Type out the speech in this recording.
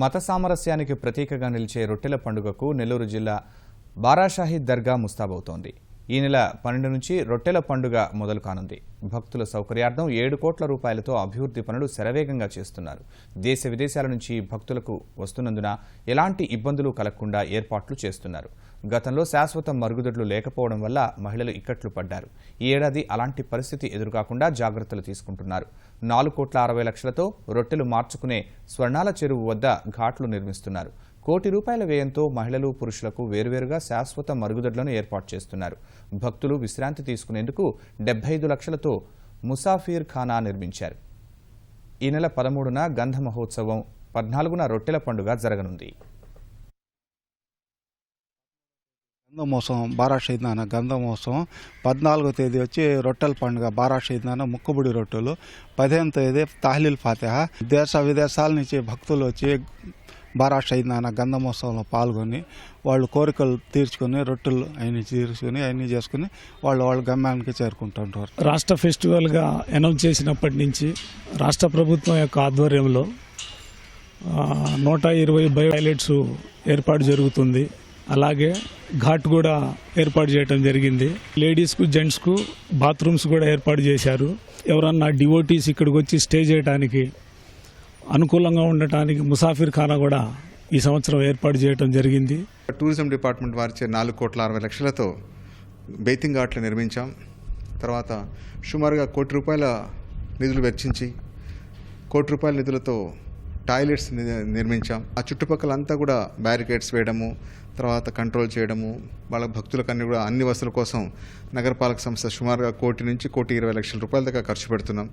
మత సామరస్యానికి ప్రతీకగా నిలిచే రొట్టెల పండుగకు నెల్లూరు జిల్లా బారాషాహీద్ దర్గా ముస్తాబవుతోంది. ఈ నెల 12 నుంచి రొట్టెల పండుగ మొదలు కానుంది. భక్తుల సౌకర్యార్థం 7 కోట్ల రూపాయలతో అభివృద్ధి పనులు శరవేగంగా చేస్తున్నారు. దేశ విదేశాల నుంచి భక్తులకు వస్తున్నందున ఎలాంటి ఇబ్బందులు కలగకుండా ఏర్పాట్లు చేస్తున్నారు. గతంలో శాశ్వత మరుగుదొడ్లు లేకపోవడం వల్ల మహిళలు ఇక్కట్లు పడ్డారు. ఈ ఏడాది అలాంటి పరిస్థితి ఎదురుకాకుండా జాగ్రత్తలు తీసుకుంటున్నారు. 4,60,00,000తో రొట్టెలు మార్చుకునే స్వర్ణాల చెరువు వద్ద ఘాట్లు నిర్మిస్తున్నారు. ₹1 కోటి వ్యయంతో మహిళలు, పురుషులకు వేరువేరుగా శాశ్వత మరుగుదొడ్లను ఏర్పాటు చేస్తున్నారు. భక్తులు విశ్రాంతి తీసుకునేందుకు 75 లక్షలతో ముసాఫిర్ ఖానా నిర్మించారు. ఈ నెల 13న గంధ మహోత్సవం, 14న రొట్టెల పండుగ జరగనుంది. గంధమోత్సవం బారాషీద్నాన గంధమోత్సవం 14వ తేదీ వచ్చి రొట్టెల పండుగ బారాషీద్నాన ముక్కుబుడి రొట్టెలు, 15వ తేదీ తాహ్లీల్ ఫాతిహా. దేశ విదేశాల నుంచి భక్తులు వచ్చి బారాషీద్నాన గంధమోత్సవంలో పాల్గొని వాళ్ళు కోరికలు తీర్చుకొని రొట్టెలు అవన్నీ చేసుకుని వాళ్ళ గమ్యానికి చేరుకుంటుంటారు. రాష్ట్ర ఫెస్టివల్గా అనౌన్స్ చేసినప్పటి నుంచి రాష్ట్ర ప్రభుత్వం యొక్క ఆధ్వర్యంలో 120 బయో టాయిలెట్స్ ఏర్పాటు జరుగుతుంది. అలాగే ఘాట్ కూడా ఏర్పాటు చేయడం జరిగింది. లేడీస్కు, జెంట్స్కు బాత్రూమ్స్ కూడా ఏర్పాటు చేశారు. ఎవరన్నా డివోటీస్ ఇక్కడికి వచ్చి స్టే చేయడానికి అనుకూలంగా ఉండటానికి ముసాఫిర్ ఖానా కూడా ఈ సంవత్సరం ఏర్పాటు చేయడం జరిగింది. టూరిజం డిపార్ట్మెంట్ వారిచే 4,60,00,000తో బెయితింగ్ ఘాట్లు నిర్మించాం. తర్వాత సుమారుగా ₹1 కోటి నిధులు వెచ్చించి ₹1 కోటి నిధులతో టాయిలెట్స్ నిర్మించాం. ఆ చుట్టుపక్కలంతా కూడా బ్యారికేడ్స్ వేయడము, తర్వాత కంట్రోల్ చేయడము, వాళ్ళ భక్తులకు అన్ని వసతుల కోసం నగరపాలక సంస్థ సుమారుగా ₹1 కోటి నుంచి ₹1,20,00,000 దాకా ఖర్చు పెడుతున్నాం.